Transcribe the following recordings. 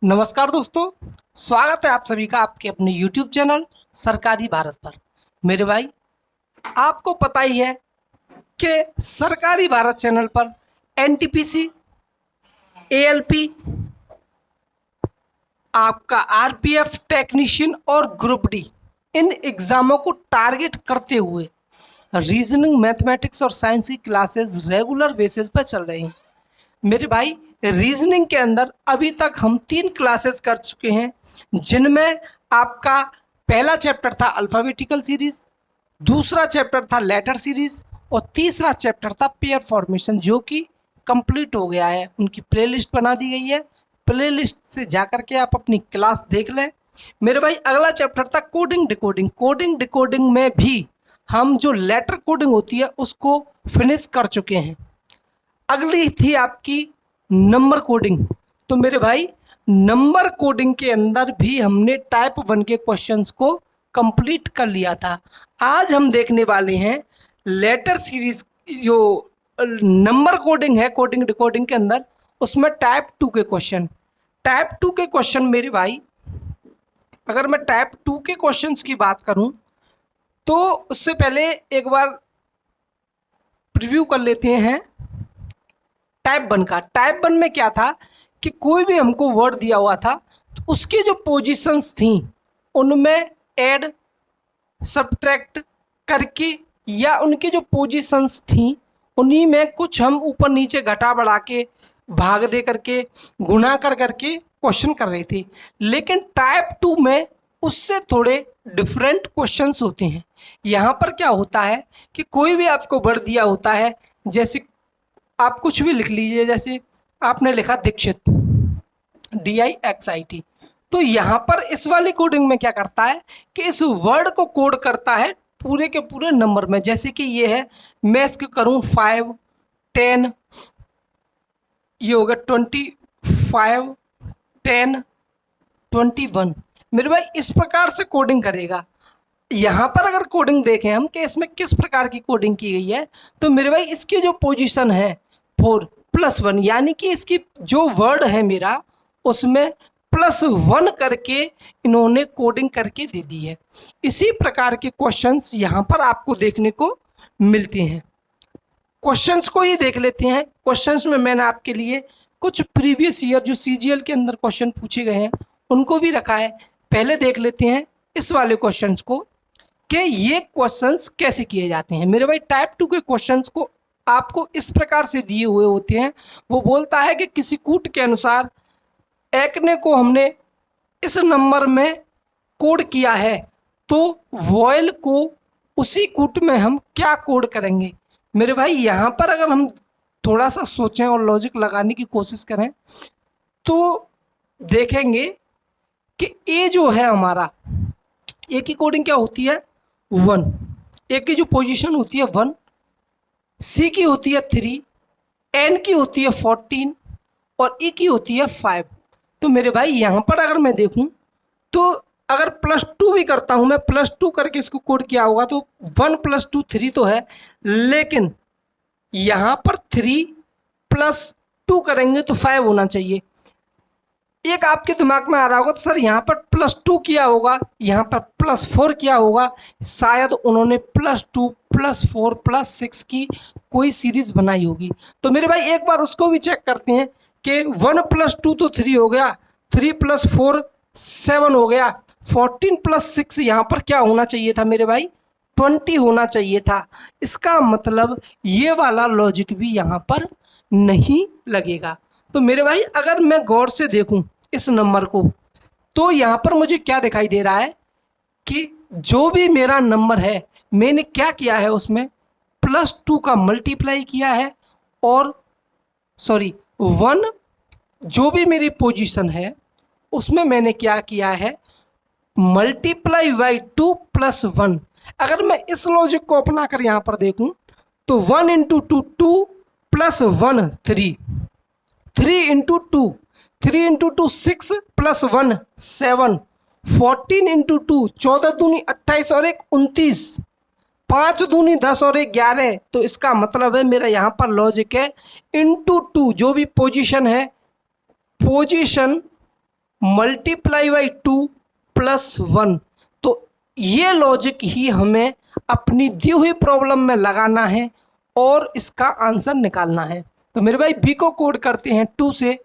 नमस्कार दोस्तों, स्वागत है आप सभी का आपके अपने YouTube चैनल सरकारी भारत पर। मेरे भाई, आपको पता ही है कि सरकारी भारत चैनल पर एनटीपीसी, एएलपी, आपका आरपीएफ टेक्नीशियन और ग्रुप डी इन एग्जामों को टारगेट करते हुए रीजनिंग, मैथमेटिक्स और साइंस की क्लासेस रेगुलर बेसिस पर चल रही हैं। मेरे भाई, रीजनिंग के अंदर अभी तक हम 3 क्लासेस कर चुके हैं, जिनमें आपका पहला चैप्टर था अल्फ़ाबेटिकल सीरीज, दूसरा चैप्टर था लेटर सीरीज और तीसरा चैप्टर था पेयर फॉर्मेशन, जो कि कंप्लीट हो गया है। उनकी प्लेलिस्ट बना दी गई है, प्लेलिस्ट से जाकर के आप अपनी क्लास देख लें। मेरे भाई, अगला चैप्टर था कोडिंग डिकोडिंग। कोडिंग डिकोडिंग में भी हम जो लेटर कोडिंग होती है उसको फिनिश कर चुके हैं। अगली थी आपकी नंबर कोडिंग। तो मेरे भाई, नंबर कोडिंग के अंदर भी हमने टाइप 1 के क्वेश्चंस को कंप्लीट कर लिया था। आज हम देखने वाले हैं लेटर सीरीज, जो नंबर कोडिंग है कोडिंग डिकोडिंग के अंदर, उसमें टाइप 2 के क्वेश्चन। टाइप 2 के क्वेश्चन मेरे भाई, अगर मैं टाइप 2 के क्वेश्चंस की बात करूं तो उससे पहले एक बार प्रीव्यू कर लेते हैं टाइप 1 का। टाइप 1 में क्या था कि कोई भी हमको वर्ड दिया हुआ था तो उसकी जो पोजीशंस थी उनमें ऐड, सब्ट्रैक्ट करके, या उनकी जो पोजीशंस थी उन्हीं में कुछ हम ऊपर नीचे घटा बढ़ा के, भाग दे करके, गुणा कर करके क्वेश्चन कर रहे थे। लेकिन टाइप 2 में उससे थोड़े डिफरेंट क्वेश्चंस होते हैं। यहाँ पर क्या होता है कि कोई भी आपको वर्ड दिया होता है, जैसे आप कुछ भी लिख लीजिए, जैसे आपने लिखा दीक्षित, DIXIT। तो यहाँ पर इस वाली कोडिंग में क्या करता है कि इस वर्ड को कोड करता है पूरे के पूरे नंबर में। जैसे कि ये है, मैं इसको करूँ 5, 10, ये हो गया 25, 10, 21। मेरे भाई, इस प्रकार से कोडिंग करेगा। यहाँ पर अगर कोडिंग देखें हम कि इसमें किस प्रकार की कोडिंग की गई है, तो मेरे भाई इसकी जो पोजीशन है 4+1, यानी कि इसकी जो वर्ड है मेरा उसमें +1 करके इन्होंने कोडिंग करके दे दी है। इसी प्रकार के क्वेश्चंस यहाँ पर आपको देखने को मिलते हैं। क्वेश्चंस को ही देख लेते हैं। क्वेश्चंस में मैंने आपके लिए कुछ प्रीवियस ईयर जो CGL के अंदर क्वेश्चन पूछे गए हैं उनको भी रखा है। पहले देख लेते हैं इस वाले क्वेश्चंस को कि ये क्वेश्चंस कैसे किए जाते हैं। मेरे भाई, टाइप 2 के क्वेश्चंस को आपको इस प्रकार से दिए हुए होते हैं। वो बोलता है कि किसी कूट के अनुसार एकने को हमने इस नंबर में कोड किया है, तो वॉयल को उसी कूट में हम क्या कोड करेंगे। मेरे भाई, यहाँ पर अगर हम थोड़ा सा सोचें और लॉजिक लगाने की कोशिश करें तो देखेंगे कि ए जो है हमारा, ए की कोडिंग क्या होती है 1, ए की जो पोजीशन होती है 1, सी की होती है 3, एन की होती है 14 और ई की होती है 5। तो मेरे भाई, यहाँ पर अगर मैं देखूँ तो अगर +2 भी करता हूँ मैं, +2 करके इसको कोड किया होगा तो 1 + 2 3 तो है, लेकिन यहाँ पर 3 + 2 करेंगे तो 5 होना चाहिए। एक आपके दिमाग में आ रहा होगा तो सर यहाँ पर +2 किया होगा, यहाँ पर +4 किया होगा, शायद उन्होंने +2 +4 +6 की कोई सीरीज बनाई होगी। तो मेरे भाई, एक बार उसको भी चेक करते हैं कि 1 + 2 तो 3 हो गया, 3 + 4 7 हो गया, 14 + 6 यहाँ पर क्या होना चाहिए था मेरे भाई 20 होना चाहिए था। इसका मतलब ये वाला लॉजिक भी यहाँ पर नहीं लगेगा। तो मेरे भाई, अगर मैं गौर से देखूं इस नंबर को तो यहाँ पर मुझे क्या दिखाई दे रहा है कि जो भी मेरा नंबर है मैंने क्या किया है, उसमें +2 का मल्टीप्लाई किया है, और सॉरी 1 जो भी मेरी पोजीशन है उसमें मैंने क्या किया है मल्टीप्लाई बाई 2 + 1। अगर मैं इस लॉजिक को अपना कर यहाँ पर देखूं तो 1 × 2 2 + 1 3, 3 × 2 3 × 2 6 + 1 7, 14 × 2 14 दूनी 28 और 1 29, 5 दूनी 10 और 1 11। तो इसका मतलब है मेरा यहाँ पर लॉजिक है × 2, जो भी पोजीशन है, पोजीशन मल्टीप्लाई बाई 2 प्लस 1। तो ये लॉजिक ही हमें अपनी दी हुई प्रॉब्लम में लगाना है और इसका आंसर निकालना है। तो मेरे भाई बी को कोड करते हैं 2 से,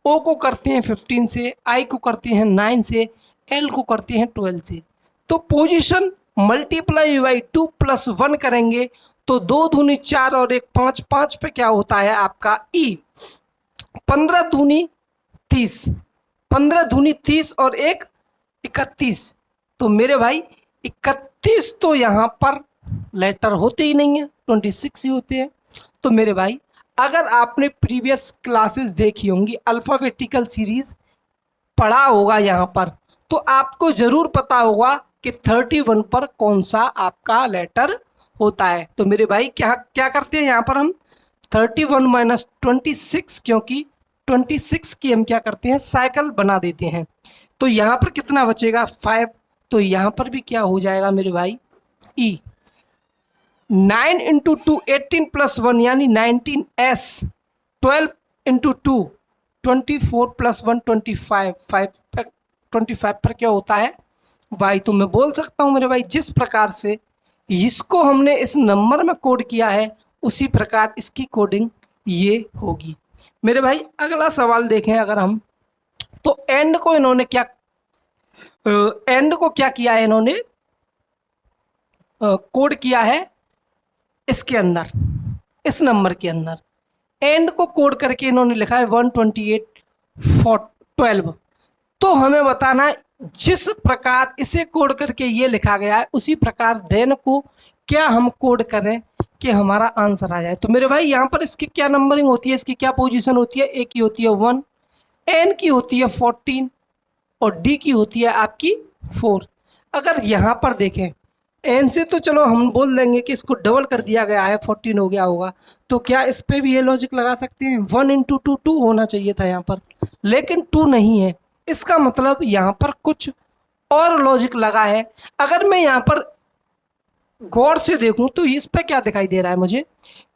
ओ को करते हैं 15 से, आई को करते हैं 9 से, एल को करते हैं 12 से। तो पोजीशन मल्टीप्लाई बाई 2 प्लस 1 करेंगे तो 2 दूनी 4 और 1 5, 5 पे क्या होता है आपका ई, 15 दूनी 30, 15 दूनी 30 और 1 31। तो मेरे भाई 31 तो यहाँ पर लेटर होते ही नहीं है, 26 ही होते हैं। तो मेरे भाई अगर आपने प्रीवियस क्लासेस देखी होंगी, अल्फ़ाबेटिकल सीरीज पढ़ा होगा यहाँ पर, तो आपको ज़रूर पता होगा कि 31 पर कौन सा आपका लेटर होता है। तो मेरे भाई क्या क्या करते हैं यहाँ पर हम 31 माइनस 26, क्योंकि 26 की हम क्या करते हैं साइकिल बना देते हैं। तो यहाँ पर कितना बचेगा 5। तो यहाँ पर भी क्या हो जाएगा मेरे भाई ई, 9 इंटू 2 18 प्लस 1 यानी 19 एस, 12 इंटू 2 24 प्लस 1 25, 25 पर क्या होता है वाई। तो मैं बोल सकता हूँ मेरे भाई जिस प्रकार से इसको हमने इस नंबर में कोड किया है उसी प्रकार इसकी कोडिंग ये होगी। मेरे भाई अगला सवाल देखें अगर हम, तो एंड को इन्होंने क्या किया है, इन्होंने कोड किया है इसके अंदर, इस नंबर के अंदर एंड को कोड करके इन्होंने लिखा है 128 12। तो हमें बताना है जिस प्रकार इसे कोड करके ये लिखा गया है उसी प्रकार देन को क्या हम कोड करें कि हमारा आंसर आ जाए। तो मेरे भाई यहाँ पर इसकी क्या नंबरिंग होती है, इसकी क्या पोजीशन होती है, ए की होती है 1, एन की होती है 14 और डी की होती है आपकी 4। अगर यहाँ पर देखें एन से तो चलो हम बोल देंगे कि इसको डबल कर दिया गया है 14 हो गया होगा, तो क्या इस पे भी ये लॉजिक लगा सकते हैं 1 इंटू 2 2 होना चाहिए था यहाँ पर, लेकिन 2 नहीं है। इसका मतलब यहाँ पर कुछ और लॉजिक लगा है। अगर मैं यहाँ पर गौर से देखूं तो इस पे क्या दिखाई दे रहा है मुझे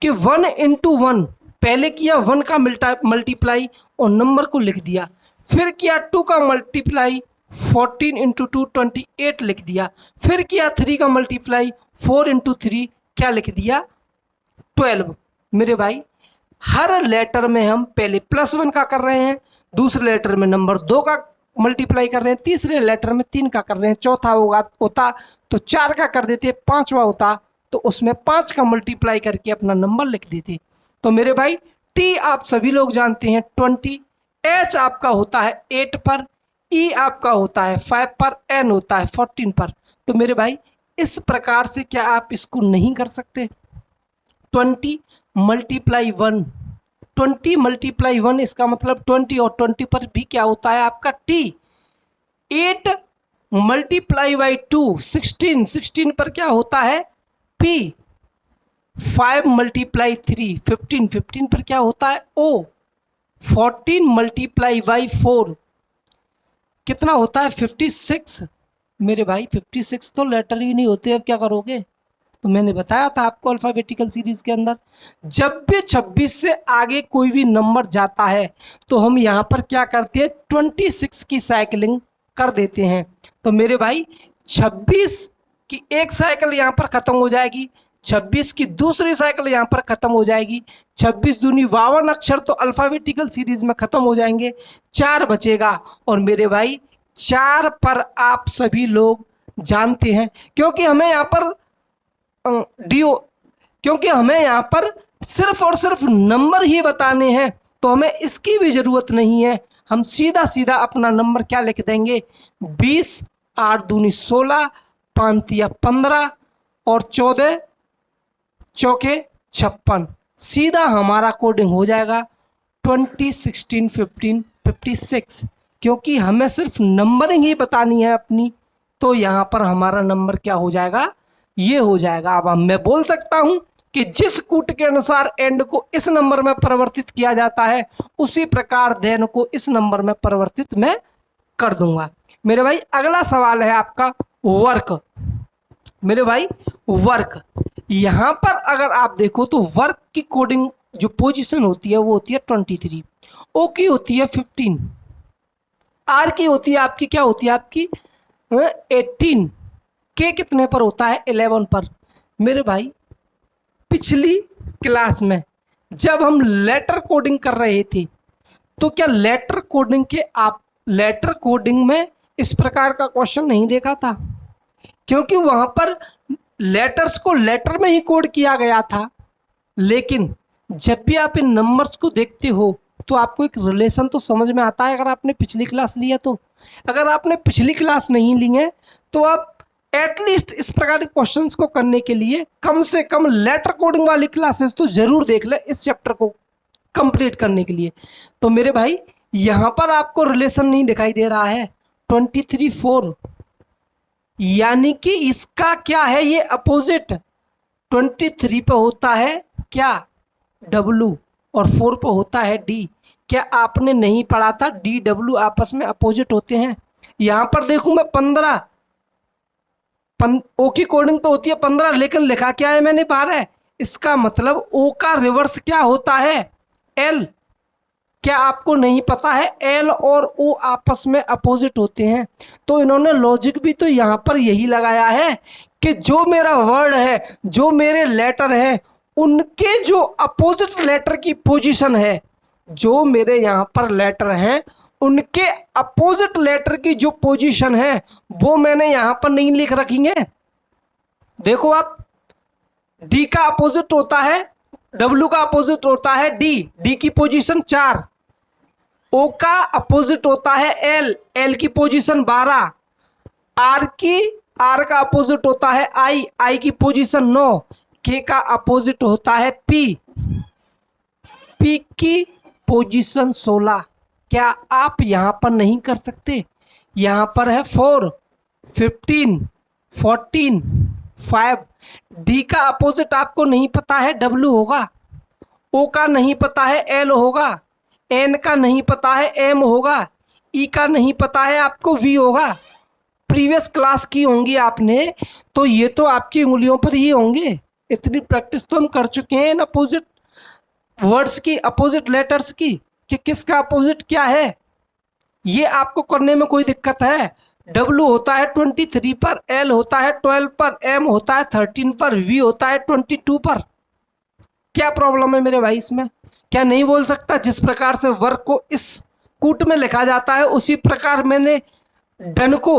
कि 1 इंटू 1 पहले किया 1 का मल्टीप्लाई और नंबर को लिख दिया, फिर किया 2 का मल्टीप्लाई 14 इंटू 2 28 लिख दिया, फिर किया 3 का मल्टीप्लाई 4 इंटू 3 क्या लिख दिया 12। मेरे भाई हर लेटर में हम पहले +1 का कर रहे हैं, दूसरे लेटर में नंबर 2 का मल्टीप्लाई कर रहे हैं, तीसरे लेटर में 3 का कर रहे हैं, चौथा होता तो 4 का कर देते, पांचवा होता तो उसमें 5 का मल्टीप्लाई करके अपना नंबर लिख देते। तो मेरे भाई टी आप सभी लोग जानते हैं 20, एच आपका होता है 8 पर, ई आपका होता है 5 पर, एन होता है 14 पर। तो मेरे भाई इस प्रकार से क्या आप इसको नहीं कर सकते 20 मल्टीप्लाई 1, 20 मल्टीप्लाई 1 इसका मतलब 20 और 20 पर भी क्या होता है आपका टी। 8 मल्टीप्लाई बाई 2 16, 16 पर क्या होता है पी। 5 मल्टीप्लाई 3 15, 15 पर क्या होता है ओ। 14 मल्टीप्लाई बाई 4 कितना होता है 56। मेरे भाई 56 तो लेटर ही नहीं होते, अब क्या करोगे। तो मैंने बताया था आपको अल्फ़ाबेटिकल सीरीज के अंदर जब भी 26 से आगे कोई भी नंबर जाता है तो हम यहाँ पर क्या करते हैं 26 की साइकिलिंग कर देते हैं। तो मेरे भाई 26 की एक साइकिल यहाँ पर ख़त्म हो जाएगी, 26 की दूसरी साइकिल यहाँ पर ख़त्म हो जाएगी, 26 दूनी 52 अक्षर तो अल्फ़ाबेटिकल सीरीज में ख़त्म हो जाएंगे, 4 बचेगा। और मेरे भाई 4 पर आप सभी लोग जानते हैं क्योंकि हमें यहाँ पर क्योंकि हमें यहाँ पर सिर्फ और सिर्फ नंबर ही बताने हैं तो हमें इसकी भी ज़रूरत नहीं है। हम सीधा सीधा अपना नंबर क्या लिख देंगे 20, 8 दूनी 16, 5 तिया 15 और 14 चौके 56। सीधा हमारा कोडिंग हो जाएगा 20, 16, 15, 56। क्योंकि हमें सिर्फ नंबरिंग ही बतानी है अपनी, तो यहाँ पर हमारा नंबर क्या हो जाएगा ये हो जाएगा। अब मैं बोल सकता हूं कि जिस कूट के अनुसार एंड को इस नंबर में परिवर्तित किया जाता है उसी प्रकार देन को इस नंबर में परिवर्तित मैं कर दूंगा। मेरे भाई अगला सवाल है आपका वर्क। मेरे भाई वर्क, यहाँ पर अगर आप देखो तो वर्क की कोडिंग जो पोजीशन होती है वो होती है 23, ओ की होती है 15, आर की होती है आपकी, क्या होती है आपकी 18, के कितने पर होता है 11 पर। मेरे भाई पिछली क्लास में जब हम लेटर कोडिंग कर रहे थे तो क्या लेटर कोडिंग में इस प्रकार का क्वेश्चन नहीं देखा था, क्योंकि वहां पर लेटर्स को लेटर में ही कोड किया गया था। लेकिन जब भी आप इन नंबर्स को देखते हो तो आपको एक रिलेशन तो समझ में आता है, अगर आपने पिछली क्लास ली है तो। अगर आपने पिछली क्लास नहीं ली है तो आप एटलीस्ट इस प्रकार के क्वेश्चंस को करने के लिए कम से कम लेटर कोडिंग वाली क्लासेस तो जरूर देख ले इस चैप्टर को कंप्लीट करने के लिए। तो मेरे भाई यहां पर आपको रिलेशन नहीं दिखाई दे रहा है 23 4, यानी कि इसका क्या है, ये अपोजिट 23 पे होता है क्या W और 4 पे होता है D। क्या आपने नहीं पढ़ा था D W आपस में अपोजिट होते हैं। यहां पर देखूं मैं 15, O की कोडिंग तो होती है 15, लेकिन लिखा क्या है मैंने 12। इसका मतलब O का रिवर्स क्या होता है L। क्या आपको नहीं पता है L और O आपस में अपोजिट होते हैं। तो इन्होंने लॉजिक भी तो यहाँ पर यही लगाया है कि जो मेरा वर्ड है, जो मेरे लेटर है, उनके जो अपोजिट लेटर की पोजीशन है, जो मेरे यहाँ पर लेटर हैं उनके अपोजिट लेटर की जो पोजीशन है वो मैंने यहाँ पर नहीं लिख रखी है। देखो आप, D का अपोजिट होता है W का अपोजिट होता है D की पोजीशन 4, O का अपोजिट होता है L की पोजीशन 12, R का अपोजिट होता है I की पोजीशन 9, K का अपोजिट होता है P की पोजीशन 16। क्या आप यहां पर नहीं कर सकते? यहां पर है 4, 15, 14, 5। D का अपोजिट आपको नहीं पता है W होगा, O का नहीं पता है L होगा, N का नहीं पता है M होगा, E का नहीं पता है आपको V होगा। प्रीवियस क्लास की होंगी आपने तो ये तो आपकी उंगलियों पर ही होंगे। इतनी प्रैक्टिस तो हम कर चुके हैं इन अपोजिट वर्ड्स की, अपोजिट लेटर्स की, कि किसका अपोजिट क्या है। ये आपको करने में कोई दिक्कत है? W होता है 23 पर, L होता है 12 पर, M होता है 13 पर, V होता है 22 पर। क्या प्रॉब्लम है मेरे भाई इसमें? क्या नहीं बोल सकता जिस प्रकार से वर्क को इस कूट में लिखा जाता है उसी प्रकार मैंने डन को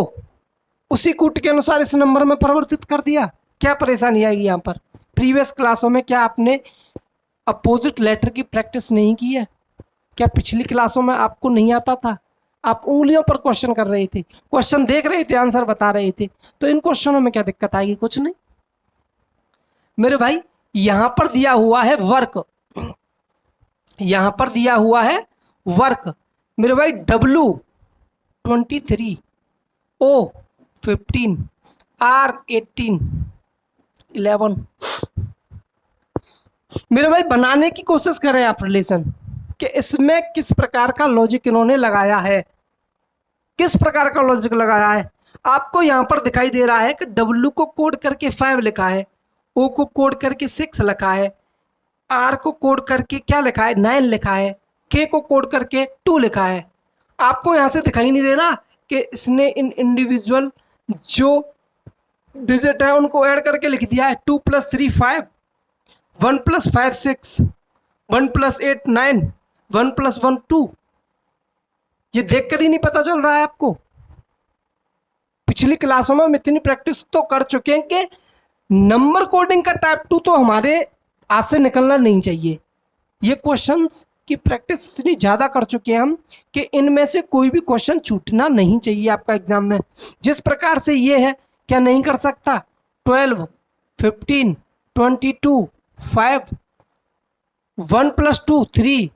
उसी कूट के अनुसार इस नंबर में परिवर्तित कर दिया? क्या परेशानी आएगी यहाँ पर? प्रीवियस क्लासों में क्या आपने अपोजिट लेटर की प्रैक्टिस नहीं की है? क्या पिछली क्लासों में आपको नहीं आता था? आप उंगलियों पर क्वेश्चन कर रहे थे, क्वेश्चन देख रहे थे, आंसर बता रहे थे, तो इन क्वेश्चनों में क्या दिक्कत आएगी? कुछ नहीं मेरे भाई। यहां पर दिया हुआ है वर्क, यहां पर दिया हुआ है वर्क मेरे भाई, W 23, O 15, R 18, 11। मेरे भाई बनाने की कोशिश करें आप रिलेशन कि इसमें किस प्रकार का लॉजिक इन्होंने लगाया है, किस प्रकार का लॉजिक लगाया है। आपको यहां पर दिखाई दे रहा है कि W को कोड करके 5 लिखा है, O को कोड करके 6 लिखा है, R को कोड करके क्या लिखा है 9 लिखा है, K को कोड करके 2 लिखा है। आपको यहां से दिखाई नहीं दे रहा कि इसने इन इंडिविजुअल जो डिजिट है उनको ऐड करके लिख दिया है 2 + 3 5, 1 + 5 6, 1 + 8 9, 1 + 1 2। ये देखकर ही नहीं पता चल रहा है आपको? पिछली क्लासों में हम इतनी प्रैक्टिस तो कर चुके हैं कि नंबर कोडिंग का टाइप 2 तो हमारे हाथ से निकलना नहीं चाहिए। ये क्वेश्चंस की प्रैक्टिस इतनी ज़्यादा कर चुके हैं हम कि इनमें से कोई भी क्वेश्चन छूटना नहीं चाहिए आपका एग्जाम में। जिस प्रकार से ये है, क्या नहीं कर सकता? 12, 15, 22, 5, 1 + 2 3,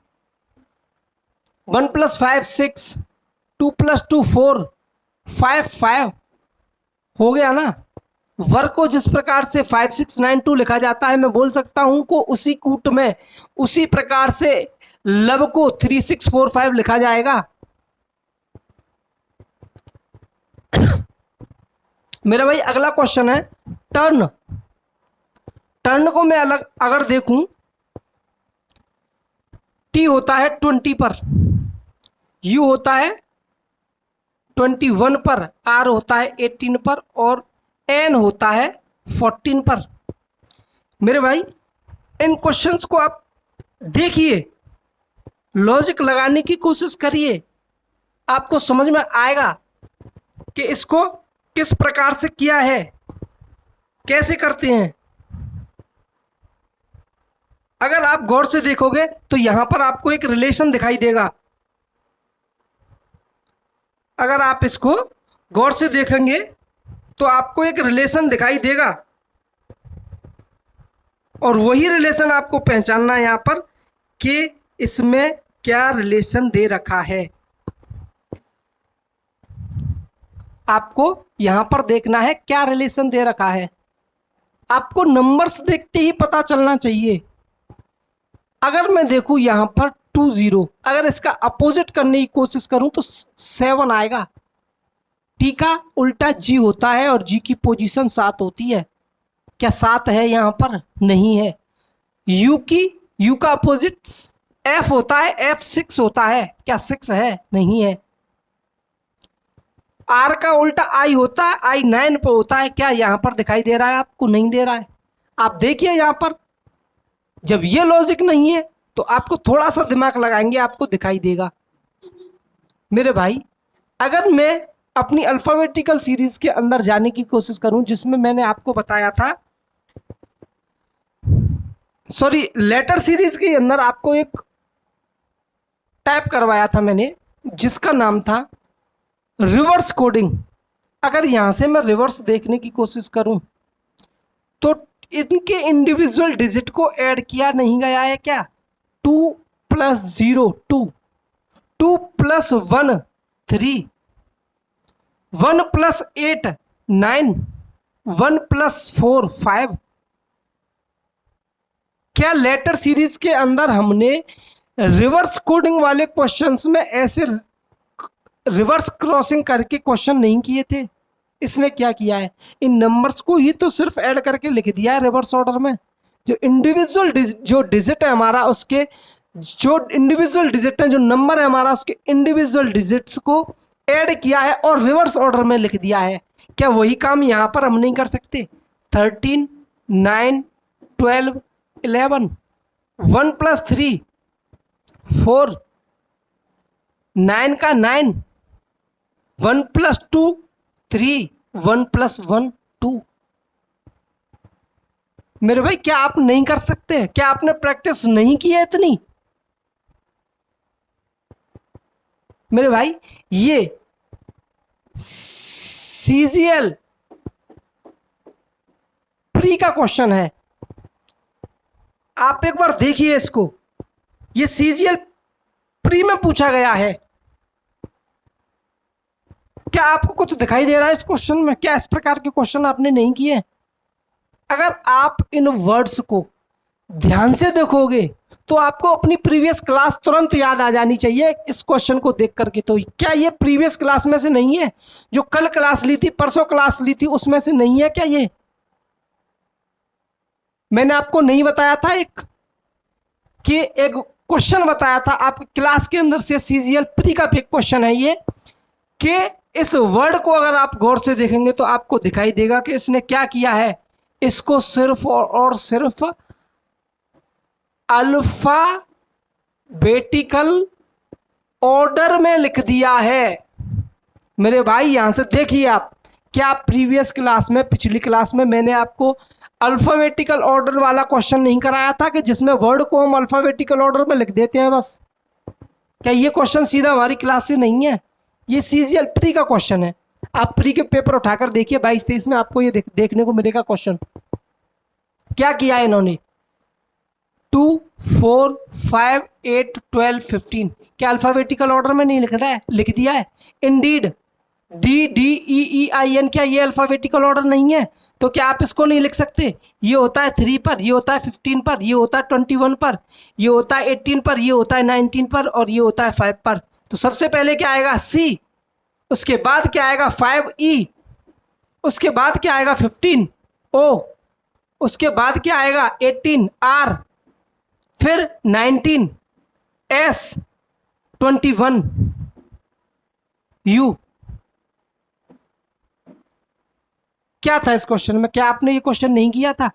1 + 5 6, 2 + 2 4, 5 5 हो गया ना। वर्क को जिस प्रकार से 5 6 9 2 लिखा जाता है, मैं बोल सकता हूं को उसी कूट में उसी प्रकार से लब को 3 6 4 5 लिखा जाएगा। मेरा भाई अगला क्वेश्चन है टर्न। टर्न को मैं अलग अगर देखूं, T होता है 20 पर, U होता है 21 पर, R होता है 18 पर और N होता है 14 पर। मेरे भाई इन क्वेश्चंस को आप देखिए, लॉजिक लगाने की कोशिश करिए, आपको समझ में आएगा कि इसको किस प्रकार से किया है, कैसे करते हैं। अगर आप गौर से देखोगे तो यहां पर आपको एक रिलेशन दिखाई देगा। अगर आप इसको गौर से देखेंगे तो आपको एक रिलेशन दिखाई देगा और वही रिलेशन आपको पहचानना है यहां पर कि इसमें क्या रिलेशन दे रखा है। आपको यहां पर देखना है क्या रिलेशन दे रखा है। आपको नंबर्स देखते ही पता चलना चाहिए। अगर मैं देखूं यहां पर 20, अगर इसका अपोजिट करने की कोशिश करूं तो 7 आएगा। टी का उल्टा जी होता है और जी की पोजीशन 7 होती है। क्या 7 है यहां पर? नहीं है। यू का अपोजिट एफ होता है, एफ 6 होता है। क्या 6 है? नहीं है। आर का उल्टा आई होता है, आई 9 पर होता है। क्या यहां पर दिखाई दे रहा है आपको? नहीं दे रहा है। आप देखिए यहां पर, जब ये लॉजिक नहीं है तो आपको थोड़ा सा दिमाग लगाएंगे, आपको दिखाई देगा। मेरे भाई अगर मैं अपनी अल्फाबेटिकल सीरीज के अंदर जाने की कोशिश करूं, जिसमें मैंने आपको बताया था, सॉरी लेटर सीरीज के अंदर आपको एक टाइप करवाया था मैंने, जिसका नाम था रिवर्स कोडिंग। अगर यहां से मैं रिवर्स देखने की कोशिश करूं तो इनके इंडिविजुअल डिजिट को ऐड किया नहीं गया है। क्या 2 + 0 2, 2 + 1 3, 1 + 8 9, 1 + 4 5। क्या लेटर सीरीज के अंदर हमने रिवर्स कोडिंग वाले क्वेश्चंस में ऐसे रिवर्स क्रॉसिंग करके क्वेश्चन नहीं किए थे? इसने क्या किया है, इन नंबर्स को ही तो सिर्फ ऐड करके लिख दिया है रिवर्स ऑर्डर में। जो इंडिविजुअल जो डिजिट है हमारा, उसके जो इंडिविजुअल डिजिट है, जो नंबर है हमारा, उसके इंडिविजुअल डिजिट्स को ऐड किया है और रिवर्स ऑर्डर में लिख दिया है। क्या वही काम यहां पर हम नहीं कर सकते? 13 9 12 11, 1 + 3 4, 9 का 9, 1 + 2 3, 1 + 1 2। मेरे भाई क्या आप नहीं कर सकते? क्या आपने प्रैक्टिस नहीं की है इतनी? मेरे भाई ये सीजीएल प्री का क्वेश्चन है, आप एक बार देखिए इसको। ये सीजीएल प्री में पूछा गया है। क्या आपको कुछ दिखाई दे रहा है इस क्वेश्चन में? क्या इस प्रकार के क्वेश्चन आपने नहीं किए? अगर आप इन वर्ड्स को ध्यान से देखोगे तो आपको अपनी प्रीवियस क्लास तुरंत याद आ जानी चाहिए इस क्वेश्चन को देख करके। तो क्या ये प्रीवियस क्लास में से नहीं है? जो कल क्लास ली थी, परसों क्लास ली थी, उसमें से नहीं है क्या ये? मैंने आपको नहीं बताया था कि एक क्वेश्चन बताया था आपकी क्लास के अंदर से, सीजीएल प्री का भी क्वेश्चन है ये, कि इस वर्ड को अगर आप गौर से देखेंगे तो आपको दिखाई देगा कि इसने क्या किया है, इसको सिर्फ और सिर्फ अल्फाबेटिकल ऑर्डर में लिख दिया है। मेरे भाई यहां से देखिए आप, क्या प्रीवियस क्लास में, पिछली क्लास में मैंने आपको अल्फाबेटिकल ऑर्डर वाला क्वेश्चन नहीं कराया था कि जिसमें वर्ड को हम अल्फाबेटिकल ऑर्डर में लिख देते हैं बस? क्या ये क्वेश्चन सीधा हमारी क्लास से नहीं है? ये सीजीएल प्री का क्वेश्चन है। आप प्री के पेपर उठाकर देखिए 22-23 में, आपको ये देखने को मिलेगा क्वेश्चन। क्या किया है इन्होंने? 2 4 5 8 12 15। क्या अल्फाबेटिकल ऑर्डर में नहीं लिख दिया है? इंडीड DDEEIN, क्या ये अल्फाबेटिकल ऑर्डर नहीं है? तो क्या आप इसको नहीं लिख सकते? ये होता है 3 पर, ये होता है 15 पर, ये होता है 21 पर, ये होता है 18 पर, ये होता है 19 पर और ये होता है 5 पर। तो सबसे पहले क्या आएगा? C, उसके बाद क्या आएगा? 5E, उसके बाद क्या आएगा? 15 O, उसके बाद क्या आएगा? 18 R, फिर 19 S, 21 U। क्या था इस क्वेश्चन में? क्या आपने ये क्वेश्चन नहीं किया था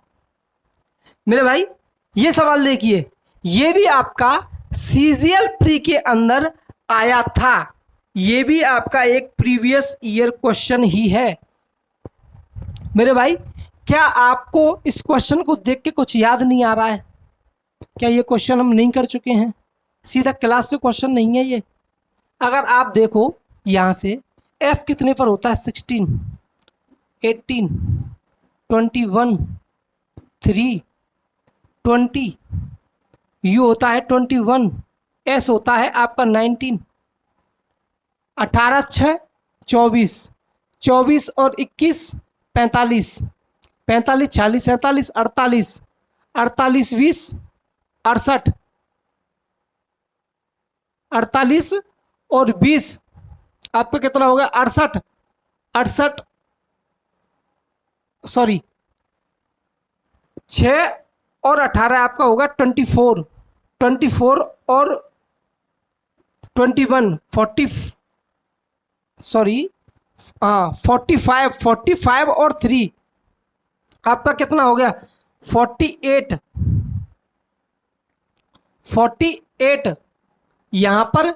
मेरे भाई? ये सवाल देखिए, ये भी आपका सीजीएल प्री के अंदर आया था, ये भी आपका एक प्रीवियस ईयर क्वेश्चन ही है मेरे भाई। क्या आपको इस क्वेश्चन को देख के कुछ याद नहीं आ रहा है? क्या ये क्वेश्चन हम नहीं कर चुके हैं? सीधा क्लास से क्वेश्चन नहीं है ये। अगर आप देखो यहाँ से एफ कितने पर होता है? 16, 18, 21, 3, 20, यू होता है 21, एस होता है आपका 19, 18 6 24, 24 और 21 45, 45 46 47 48, 48 20 68, 48 और 20 आपका कितना हो गया? 68, 68 सॉरी 6 और 18 आपका होगा 24, 24 और 21 40 सॉरी हाँ 45, 45 और 3 आपका कितना हो गया? 48, 48 यहाँ पर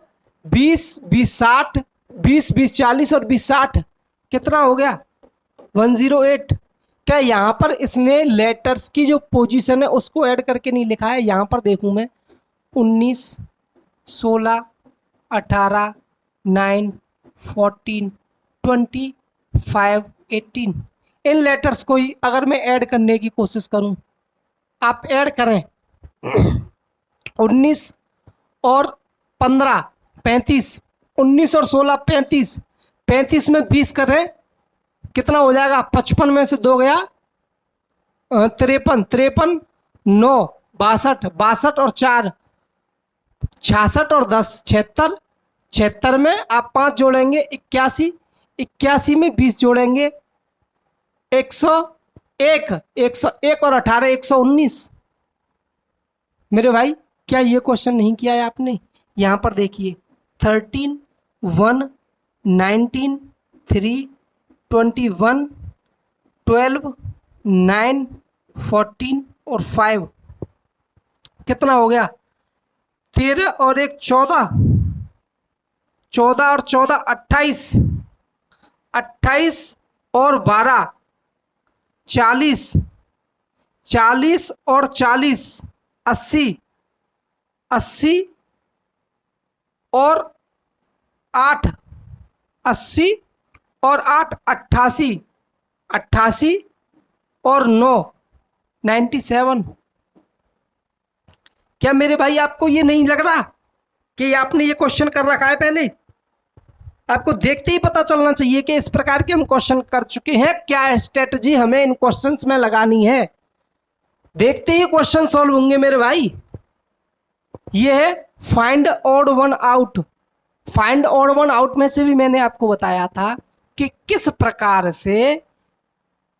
20 20 60, 20 20 40 और 20 60 कितना हो गया? 108। क्या यहाँ पर इसने लेटर्स की जो पोजीशन है उसको ऐड करके नहीं लिखा है? यहाँ पर देखूँ मैं 19 16 18 9 14 25 18 इन लेटर्स को ही अगर मैं ऐड करने की कोशिश करूं, आप ऐड करें 19 और 15 35, 19 और 16 35, 35 में 20 करें कितना हो जाएगा? 55 में से 2 गया 53, 53 9 62, 62 और 4 66 और 10 76, 76 में आप 5 जोड़ेंगे 81, 81 में 20 जोड़ेंगे 101, 101 और 18 119 मेरे भाई। क्या ये क्वेश्चन नहीं किया है आपने? यहाँ पर देखिए 13 1 19 3 21 12 9 14 और 5 कितना हो गया? 13 और 1 14, 14 और 14 28, 28 और 12 40, 40 और 40 80, 80 और 8 80 और 8 88, 88 और 9 97। क्या मेरे भाई आपको ये नहीं लग रहा कि आपने ये क्वेश्चन कर रखा है पहले? आपको देखते ही पता चलना चाहिए कि इस प्रकार के हम क्वेश्चन कर चुके हैं। क्या स्ट्रेटजी हमें इन क्वेश्चंस में लगानी है, देखते ही क्वेश्चन सॉल्व होंगे मेरे भाई। ये है find odd one out. Find odd one out में से भी मैंने आपको बताया था कि किस प्रकार से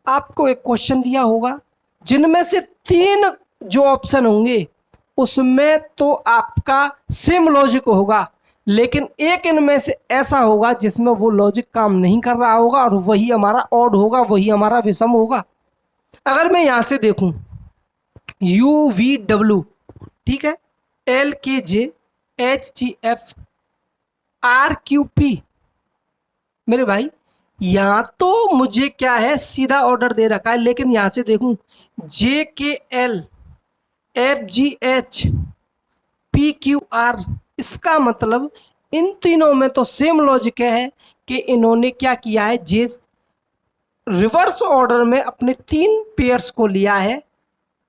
आपको एक क्वेश्चन दिया होगा जिनमें से 3 जो ऑप्शन होंगे उसमें तो आपका सेम लॉजिक होगा, लेकिन एक इनमें से ऐसा होगा जिसमें वो लॉजिक काम नहीं कर रहा होगा और वही हमारा ऑड होगा, वही हमारा विषम होगा। अगर मैं यहां से देखूं UVW, ठीक है, LKJ HGF RQP मेरे भाई, यहां तो मुझे क्या है सीधा ऑर्डर दे रखा है, लेकिन यहां से देखूं JKL FGH PQR, इसका मतलब इन तीनों में तो सेम लॉजिक है कि इन्होंने क्या किया है, जे रिवर्स ऑर्डर में अपने 3 पेयर्स को लिया है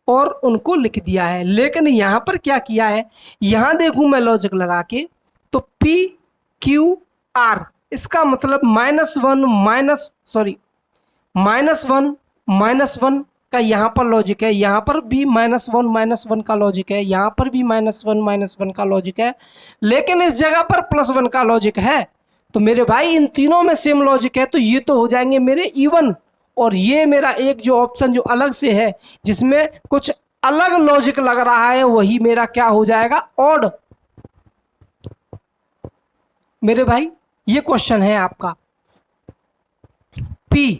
और उनको लिख दिया है। लेकिन यहाँ पर क्या किया है, यहाँ देखूं मैं लॉजिक लगा के तो PQR, इसका मतलब -1 का यहाँ पर लॉजिक है, यहाँ पर भी -1 का लॉजिक है, यहाँ पर भी -1 का लॉजिक है, लेकिन इस जगह पर +1 का लॉजिक है। तो मेरे भाई इन तीनों में सेम लॉजिक है, तो ये तो हो जाएंगे मेरे इवन। और ये मेरा एक जो ऑप्शन जो अलग से है जिसमें कुछ अलग लॉजिक लग रहा है, वही मेरा क्या हो जाएगा, ऑड। मेरे भाई ये क्वेश्चन है आपका P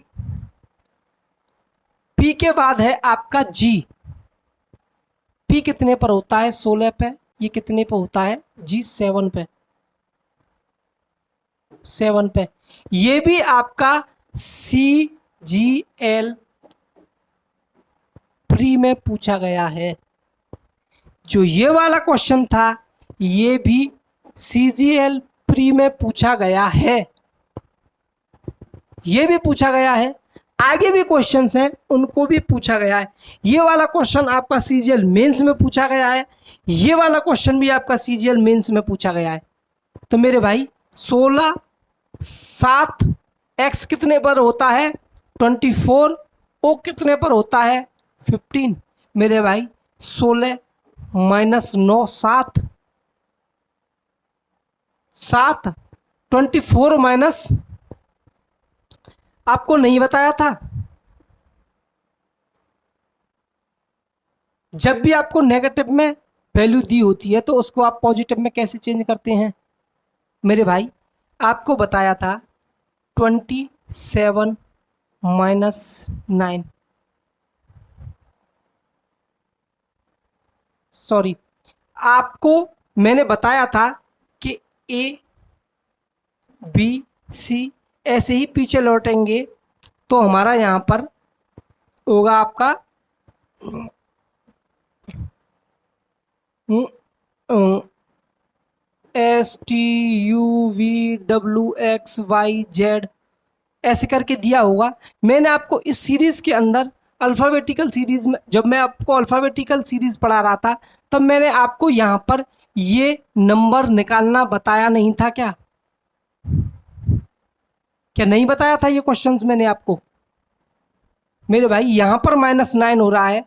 पी के बाद है आपका जी। पी कितने पर होता है? 16 पे। ये कितने पे होता है? जी 7 पे। 7 पे। ये भी आपका सी जी एल प्री में पूछा गया है। जो ये वाला क्वेश्चन था ये भी CGL प्री में पूछा गया है। ये भी पूछा गया है, आगे भी क्वेश्चंस हैं उनको भी पूछा गया है। ये वाला क्वेश्चन आपका CGL मेंस में पूछा गया है, ये वाला क्वेश्चन भी आपका CGL मेंस में पूछा गया है। तो मेरे भाई 16 7 x कितने पर होता है? 24। ओ कितने पर होता है? 15। मेरे भाई 16 माइनस 9 7 7 24 माइनस, आपको नहीं बताया था? जब भी आपको नेगेटिव में वैल्यू दी होती है तो उसको आप पॉजिटिव में कैसे चेंज करते हैं? मेरे भाई आपको बताया था 27 माइनस 9, सॉरी, आपको मैंने बताया था कि ए बी सी ऐसे ही पीछे लौटेंगे तो हमारा यहाँ पर होगा आपका STUVWXYZ ऐसे करके दिया होगा। मैंने आपको इस सीरीज़ के अंदर अल्फ़ाबेटिकल सीरीज़ में, जब मैं आपको अल्फ़ाबेटिकल सीरीज़ पढ़ा रहा था तब मैंने आपको यहाँ पर ये नंबर निकालना बताया नहीं था क्या? क्या नहीं बताया था ये क्वेश्चंस मैंने आपको? मेरे भाई यहाँ पर -9 हो रहा है,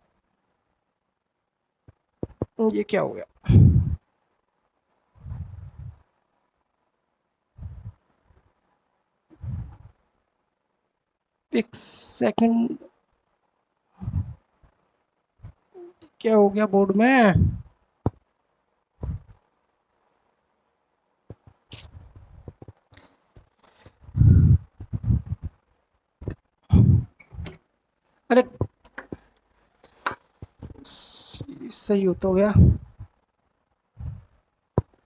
ये क्या हो गया? एक सेकंड, क्या हो गया बोर्ड में? अरे सही हो तो गया।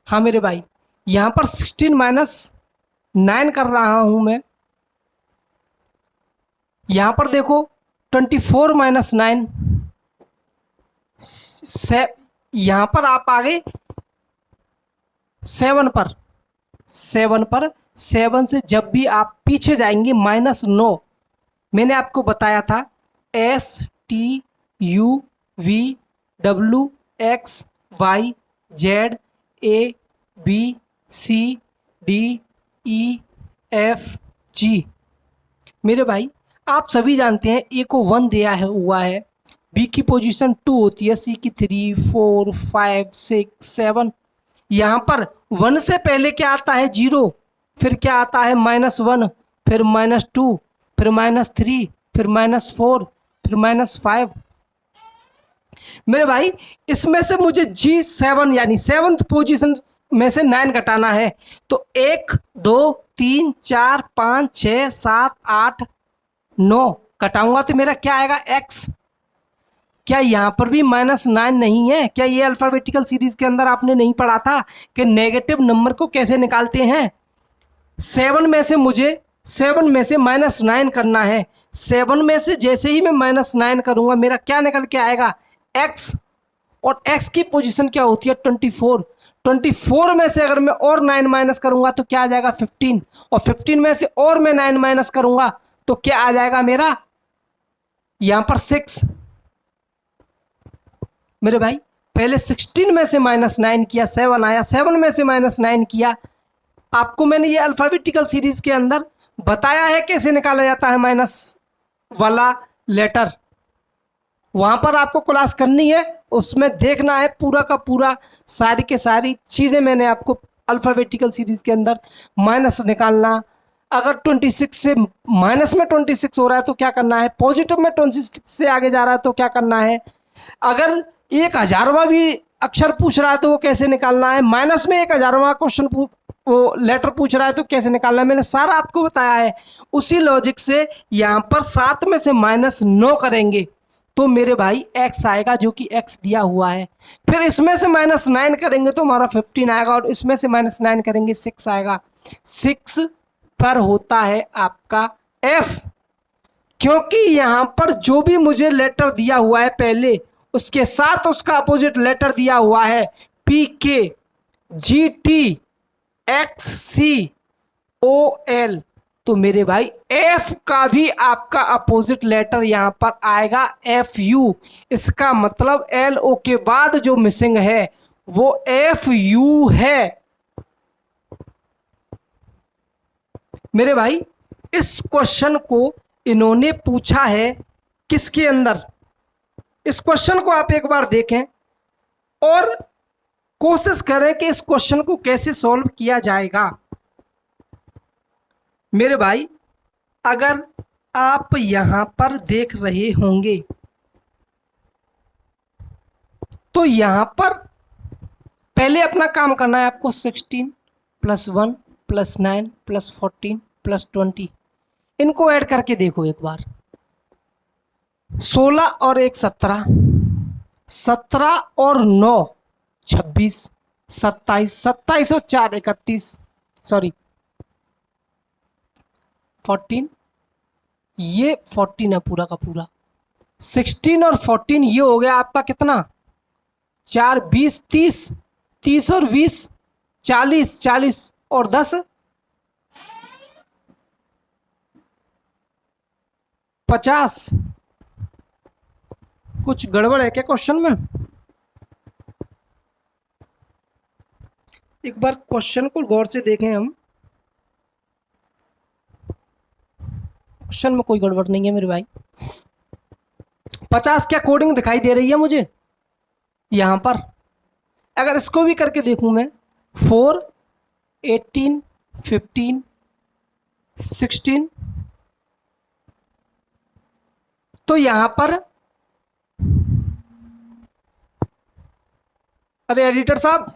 हाँ मेरे भाई यहाँ पर 16 माइनस 9 कर रहा हूं मैं। यहाँ पर देखो 24 माइनस 9 यहाँ पर आप आ गए 7 पर। 7 पर 7 से जब भी आप पीछे जाएंगे -9, मैंने आपको बताया था STUVWXYZABCDEFG। मेरे भाई आप सभी जानते हैं ए को 1 दिया है हुआ है, बी की पोजीशन 2 होती है, सी की 3 4 5 6 7। यहाँ पर 1 से पहले क्या आता है? 0, फिर क्या आता है? -1, फिर -2, फिर -3, फिर -4, फिर -5। मेरे भाई इसमें से मुझे G7 यानी 7th पोजीशन में से 9 घटाना है। तो 1 2 3 4 5 6 7 8 9 घटाऊंगा तो मेरा क्या आएगा? X। क्या यहाँ पर भी -9 नहीं है? क्या ये अल्फाबेटिकल सीरीज के अंदर आपने नहीं पढ़ा था कि नेगेटिव नंबर को कैसे निकालते हैं? 7 में से मुझे 7 में से -9 करना है। 7 में से जैसे ही मैं -9 करूंगा मेरा क्या निकल के आएगा? X। और X की पोजीशन क्या होती है? 24। 24 में से अगर मैं और 9 माइनस करूंगा तो क्या आ जाएगा? 15। और 15 में से और मैं 9 माइनस करूंगा तो क्या आ जाएगा मेरा? यहां पर 6। मेरे भाई पहले 16 में से -9 किया, 7 आया, 7 में से -9 किया। आपको मैंने ये अल्फाबेटिकल सीरीज के अंदर बताया है कैसे निकाला जाता है माइनस वाला लेटर। वहां पर आपको क्लास करनी है, उसमें देखना है पूरा का पूरा, सारी के सारी चीज़ें मैंने आपको अल्फ़ाबेटिकल सीरीज़ के अंदर माइनस निकालना। अगर 26 से माइनस में 26 हो रहा है तो क्या करना है? पॉजिटिव में 26 से आगे जा रहा है तो क्या करना है? अगर 1000वां भी अक्षर पूछ रहा है तो वो कैसे निकालना है? माइनस में 1000वां क्वेश्चन वो लेटर पूछ रहा है तो कैसे निकालना है, मैंने सारा आपको बताया है। उसी लॉजिक से यहाँ पर 7 में से -9 करेंगे तो मेरे भाई x आएगा, जो कि x दिया हुआ है। फिर इसमें से -9 करेंगे तो हमारा 15 आएगा, और इसमें से -9 करेंगे 6 आएगा। 6 पर होता है आपका f, क्योंकि यहाँ पर जो भी मुझे लेटर दिया हुआ है पहले, उसके साथ उसका अपोजिट लेटर दिया हुआ है PK GT XCOL, तो मेरे भाई F का भी आपका अपोजिट लेटर यहां पर आएगा FU। इसका मतलब LO के बाद जो मिसिंग है वो FU है। मेरे भाई इस क्वेश्चन को इन्होंने पूछा है किसके अंदर, इस क्वेश्चन को आप एक बार देखें और कोशिश करें कि इस क्वेश्चन को कैसे सॉल्व किया जाएगा। मेरे भाई अगर आप यहां पर देख रहे होंगे तो यहां पर पहले अपना काम करना है आपको। 16 + 1 + 9 + 14 + 20, इनको ऐड करके देखो एक बार। 16 और 1 17, 17 और 9 26, 27, 27 और 4 31, सॉरी 14, ये 14 है पूरा का पूरा। 16 और 14 ये हो गया आपका कितना, 4 20 30, 30 और 20 40, 40 और 10 50। कुछ गड़बड़ है क्या क्वेश्चन में? एक बार क्वेश्चन को गौर से देखें हम। क्वेश्चन में कोई गड़बड़ नहीं है मेरे भाई। 50 क्या कोडिंग दिखाई दे रही है मुझे यहां पर? अगर इसको भी करके देखूं मैं, 4 18 15 16, तो यहां पर, अरे एडिटर साहब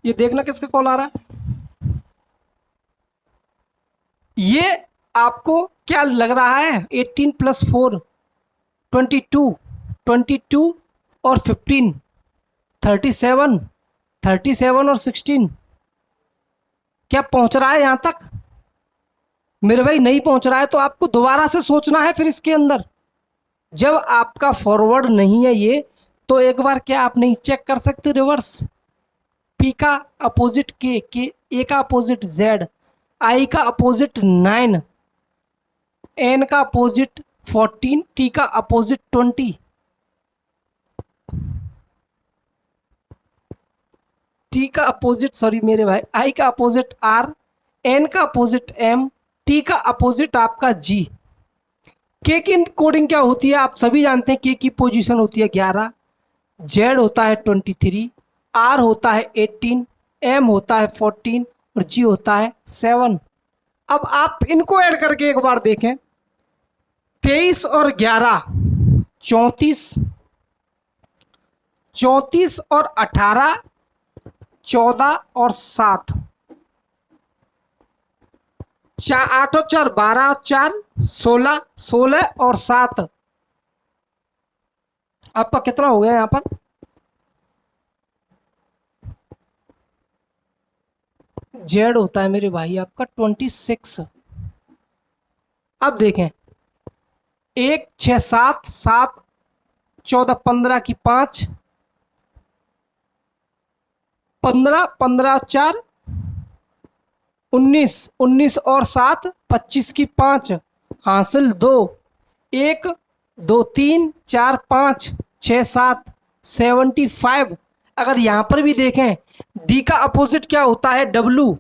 ये देखना किसका कॉल आ रहा है। ये आपको क्या लग रहा है? 18 + 4 22, 22 और 15 37, 37 और 16, क्या पहुंच रहा है यहां तक? मेरे भाई नहीं पहुंच रहा है तो आपको दोबारा से सोचना है। फिर इसके अंदर जब आपका फॉरवर्ड नहीं है ये, तो एक बार क्या आप नहीं चेक कर सकते रिवर्स? P का अपोजिट K, A का अपोजिट Z, I का अपोजिट 9, N का अपोजिट 14, T का अपोजिट 20, T का अपोजिट, सॉरी मेरे भाई, I का अपोजिट R, N का अपोजिट M, T का अपोजिट आपका G। K की कोडिंग क्या होती है आप सभी जानते हैं। K की पोजीशन होती है 11, Z होता है 23, R होता है 18, M होता है 14 और G होता है 7। अब आप इनको ऐड करके एक बार देखें। 23 और 11 34, 34 और 18 14 और 7, 8 और 4 12 और 4 16, 16 और 7 आपका कितना हो गया यहां पर? जेड होता है मेरे भाई आपका 26। अब देखें 1 6 7 7 14 15 की 5, 15 15 4 19, 19 और 7 25 की 5, हासिल 2, 1 2 3 4 5 6 7 75। अगर यहां पर भी देखें, डी का अपोजिट क्या होता है? W,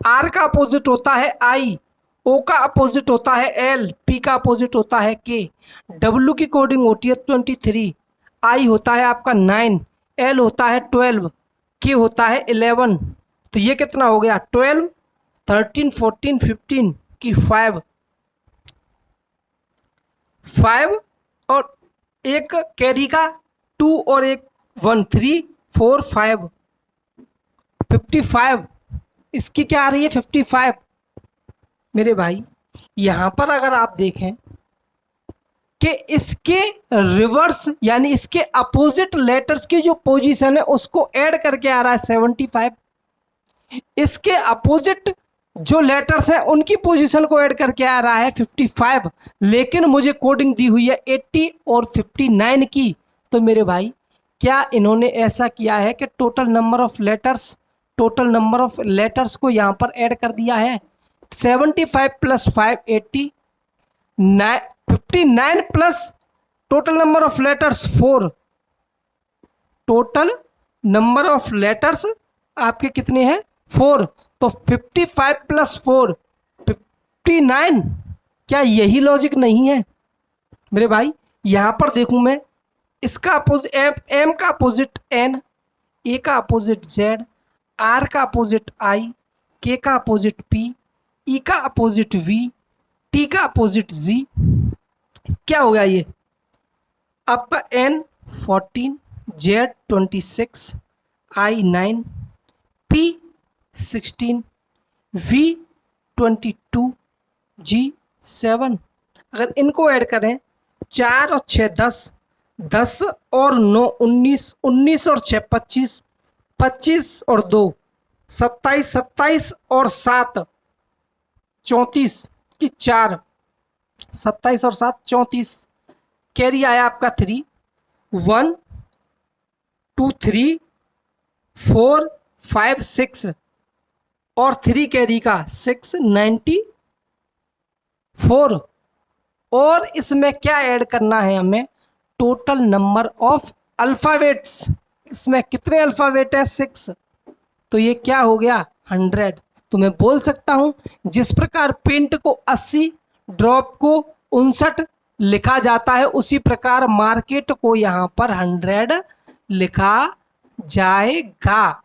R का अपोजिट होता है I, O का अपोजिट होता है L, P का अपोजिट होता है K, W की कोडिंग होती है 23, I होता है आपका 9, L होता है 12, K होता है 11। तो ये कितना हो गया? 12 13 14 15 की 5 और एक कैरी का 2 और एक 1 3 4 5। 55, इसकी क्या आ रही है 55। मेरे भाई यहां पर अगर आप देखें कि इसके रिवर्स यानी इसके अपोजिट लेटर्स की जो पोजीशन है उसको ऐड करके आ रहा है 75, इसके अपोजिट जो लेटर्स हैं उनकी पोजीशन को ऐड करके आ रहा है 55, लेकिन मुझे कोडिंग दी हुई है 80 और 59 की। तो मेरे भाई क्या इन्होंने ऐसा किया है कि टोटल नंबर ऑफ लेटर्स को यहाँ पर ऐड कर दिया है? 75 plus 5 80, 59 plus total number of letters 4, total number of letters आपके कितने हैं 4, तो 55 प्लस 4 59। क्या यही लॉजिक नहीं है मेरे भाई? यहां पर देखूं मैं, इसका अपोजिट एम का अपोजिट एन, ए का अपोजिट जेड, आर का अपोजिट आई, के का अपोजिट पी, ई का अपोजिट वी, टी का अपोजिट जी। क्या हो गया ये? आपका N 14, Z 26, I 9, P 16, V 22, G 7। अगर इनको ऐड करें 4 और 6 10, 10 और 9 19, 19 और 6 25, 25 और 2 27, 27 और 7 34 की 4, 27 और 7 34। कैरी आया आपका 3, 1 2 3 4 5 6 और 3 कैरी का 6 94। और इसमें क्या ऐड करना है हमें? Total number of alphabets. इसमें कितने अल्फाबेट हैं? 6। तो ये क्या हो गया 100। तो मैं बोल सकता हूं जिस प्रकार पेंट को 80, ड्रॉप को 59 लिखा जाता है, उसी प्रकार मार्केट को यहां पर 100 लिखा जाएगा।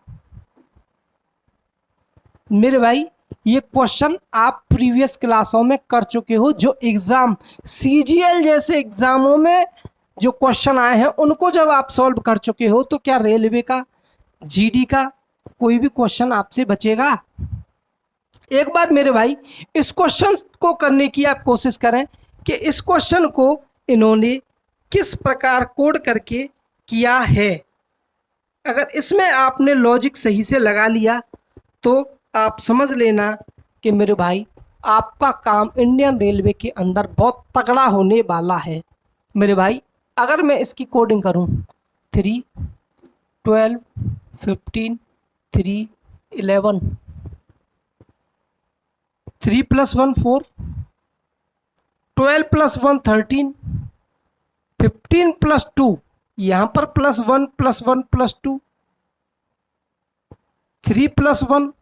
मेरे भाई ये क्वेश्चन आप प्रीवियस क्लासों में कर चुके हो, जो एग्जाम सीजीएल जैसे एग्जामों में जो क्वेश्चन आए हैं उनको जब आप सॉल्व कर चुके हो, तो क्या रेलवे का, जीडी का कोई भी क्वेश्चन आपसे बचेगा? एक बार मेरे भाई इस क्वेश्चन को करने की आप कोशिश करें कि इस क्वेश्चन को इन्होंने किस प्रकार कोड करके किया है। अगर इसमें आपने लॉजिक सही से लगा लिया तो आप समझ लेना कि मेरे भाई आपका काम इंडियन रेलवे के अंदर बहुत तगड़ा होने वाला है। मेरे भाई अगर मैं इसकी कोडिंग करूं 3 12 15 3 11, 3 + 1 4, 12 + 1 13, 15 + 2, यहाँ पर +1 + 1 + 2, 3 + 1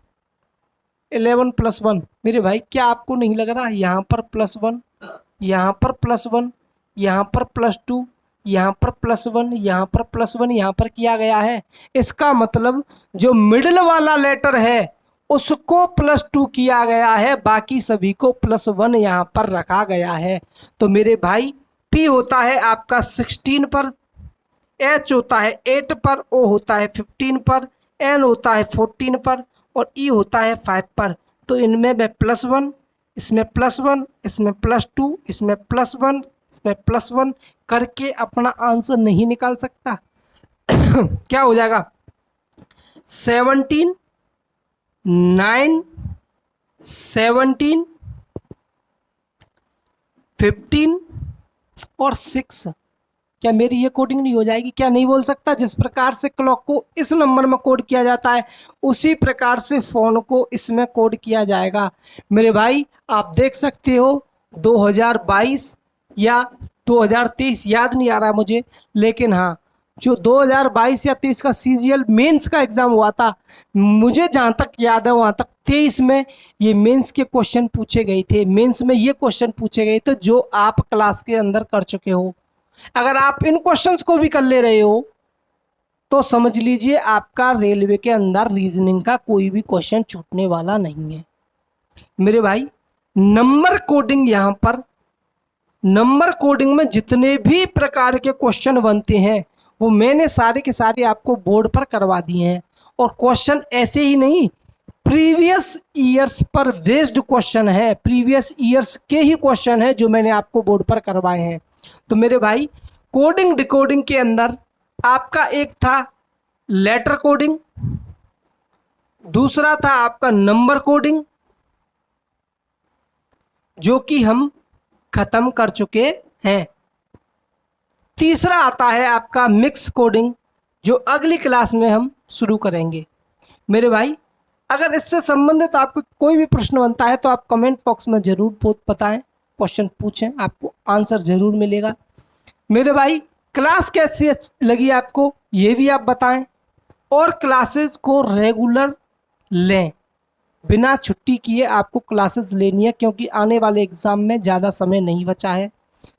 11 + 1। मेरे भाई क्या आपको नहीं लग रहा यहाँ पर +1, यहाँ पर +1, यहाँ पर +2, यहाँ पर +1, यहाँ पर +1, यहाँ पर किया गया है? इसका मतलब जो मिडिल वाला लेटर है उसको +2 किया गया है, बाकी सभी को +1 यहाँ पर रखा गया है। तो मेरे भाई P होता है आपका 16 पर, H होता है 8 पर, O होता है 15 पर, N होता है 14 पर और E होता है 5 पर। तो इनमें मैं +1, इसमें +1, इसमें +2, इसमें +1, इसमें +1 करके अपना आंसर नहीं निकाल सकता? क्या हो जाएगा 17 9 17 15 और 6। क्या मेरी ये कोडिंग नहीं हो जाएगी? क्या नहीं बोल सकता? जिस प्रकार से क्लॉक को इस नंबर में कोड किया जाता है उसी प्रकार से फ़ोन को इसमें कोड किया जाएगा। मेरे भाई आप देख सकते हो 2022 या 2023 याद नहीं आ रहा मुझे, लेकिन हाँ जो 2022 या 23 का सीजीएल मेंस का एग्ज़ाम हुआ था, मुझे जहाँ तक याद है वहाँ तक 23 में ये मेंस के क्वेश्चन पूछे गए थे। मेंस में ये क्वेश्चन पूछे गए थे जो आप क्लास के अंदर कर चुके हो। अगर आप इन क्वेश्चंस को भी कर ले रहे हो तो समझ लीजिए आपका रेलवे के अंदर रीजनिंग का कोई भी क्वेश्चन छूटने वाला नहीं है। मेरे भाई नंबर कोडिंग, यहाँ पर नंबर कोडिंग में जितने भी प्रकार के क्वेश्चन बनते हैं वो मैंने सारे के सारे आपको बोर्ड पर करवा दिए हैं। और क्वेश्चन ऐसे ही नहीं, प्रीवियस ईयर्स पर बेस्ड क्वेश्चन है, प्रीवियस ईयर्स के ही क्वेश्चन है जो मैंने आपको बोर्ड पर करवाए हैं। तो मेरे भाई कोडिंग डिकोडिंग के अंदर आपका एक था लेटर कोडिंग, दूसरा था आपका नंबर कोडिंग जो कि हम खत्म कर चुके हैं, तीसरा आता है आपका मिक्स कोडिंग जो अगली क्लास में हम शुरू करेंगे। मेरे भाई अगर इससे संबंधित आपको कोई भी प्रश्न बनता है तो आप कमेंट बॉक्स में ज़रूर बताएं, क्वेश्चन पूछें, आपको आंसर ज़रूर मिलेगा। मेरे भाई क्लास कैसी लगी आपको ये भी आप बताएं, और क्लासेस को रेगुलर लें, बिना छुट्टी किए आपको क्लासेस लेनी है क्योंकि आने वाले एग्ज़ाम में ज़्यादा समय नहीं बचा है।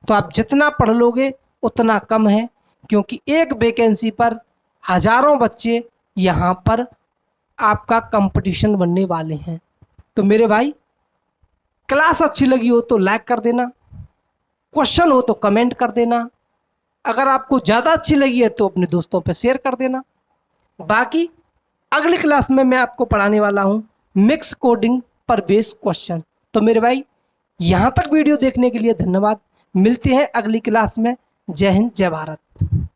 तो आप जितना पढ़ लोगे उतना कम है, क्योंकि एक वैकेंसी पर हज़ारों बच्चे यहाँ पर आपका कंपटीशन बनने वाले हैं। तो मेरे भाई क्लास अच्छी लगी हो तो लाइक कर देना, क्वेश्चन हो तो कमेंट कर देना, अगर आपको ज़्यादा अच्छी लगी है तो अपने दोस्तों पे शेयर कर देना। बाकी अगली क्लास में मैं आपको पढ़ाने वाला हूँ मिक्स कोडिंग पर बेस्ड क्वेश्चन। तो मेरे भाई यहाँ तक वीडियो देखने के लिए धन्यवाद, मिलते हैं अगली क्लास में। जय हिंद, जय भारत।